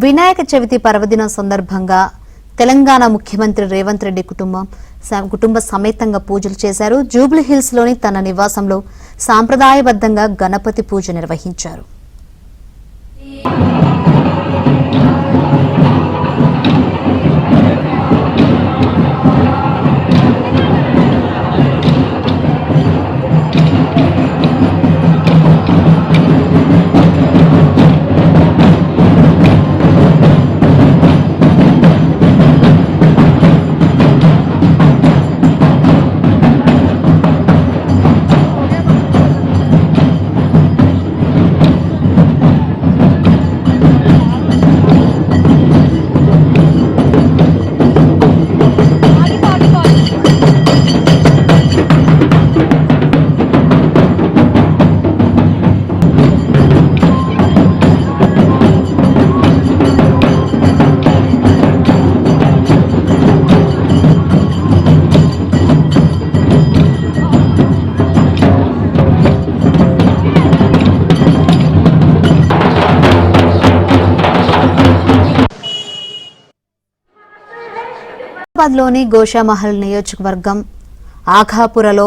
వినాయక చవితి పర్వదినం సందర్భంగా తెలంగాణ ముఖ్యమంత్రి రేవంత్ రెడ్డి కుటుంబ సమేతంగా పూజలు చేశారు. జూబ్లీ హిల్స్ లోని తన నివాసంలో సాంప్రదాయబద్ధంగా గణపతి పూజ నిర్వహించారు. హైదరాబాద్లోని గోషామహల్ నియోజకవర్గం ఆఘాపురలో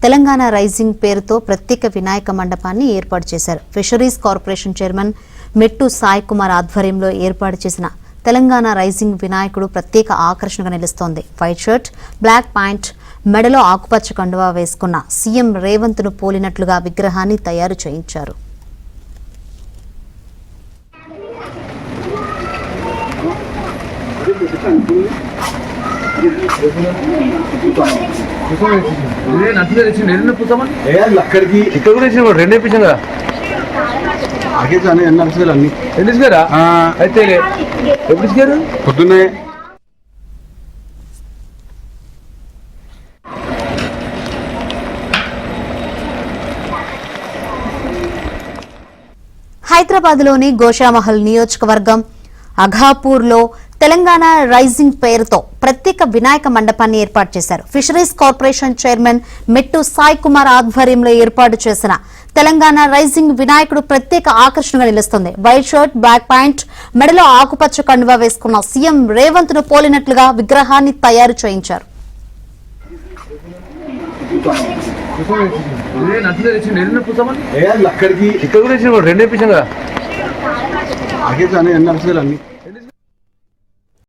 తెలంగాణ రైజింగ్ పేరుతో ప్రత్యేక వినాయక మండపాన్ని ఏర్పాటు చేశారు. ఫిషరీస్ కార్పొరేషన్ చైర్మన్ మెట్టు సాయి కుమార్ ఆధ్వర్యంలో ఏర్పాటు చేసిన తెలంగాణ రైజింగ్ వినాయకుడు ప్రత్యేక ఆకర్షణగా నిలుస్తోంది. వైట్ షర్ట్, బ్లాక్ ప్యాంట్, మెడలో ఆకుపచ్చ కండువా వేసుకున్న సీఎం రేవంత్ ను పోలినట్లుగా విగ్రహాన్ని తయారు చేయించారు. అక్కడికి ఇక్కడ కూడా రెండు వేపించాం కదా అన్ని ఎందుకు అయితే ఎప్పుడు ఇచ్చారు పొద్దున్నే. హైదరాబాద్లోని గోషామహల్ నియోజకవర్గం అఘాపూర్లో తెలంగాణ రైజింగ్ పేరుతో ప్రత్యేక వినాయక మండపాన్ని ఏర్పాటు చేశారు. ఫిషరీస్ కార్పొరేషన్ చైర్మన్ మెట్టు సాయి కుమార్ ఆధ్వర్యంలో ఏర్పాటు చేసిన తెలంగాణ రైజింగ్ వినాయకుడు ప్రత్యేక ఆకర్షణగా నిలుస్తుంది. వైట్ షర్ట్, బ్లాక్ ప్యాంట్, మెడలో ఆకుపచ్చ కండువా వేసుకున్న సీఎం రేవంత్ ను పోలినట్లుగా విగ్రహాన్ని తయారు చేయించారు. అక్కడికి ఇక్కడ కూడా రెండు వేపించాం కదా అన్ని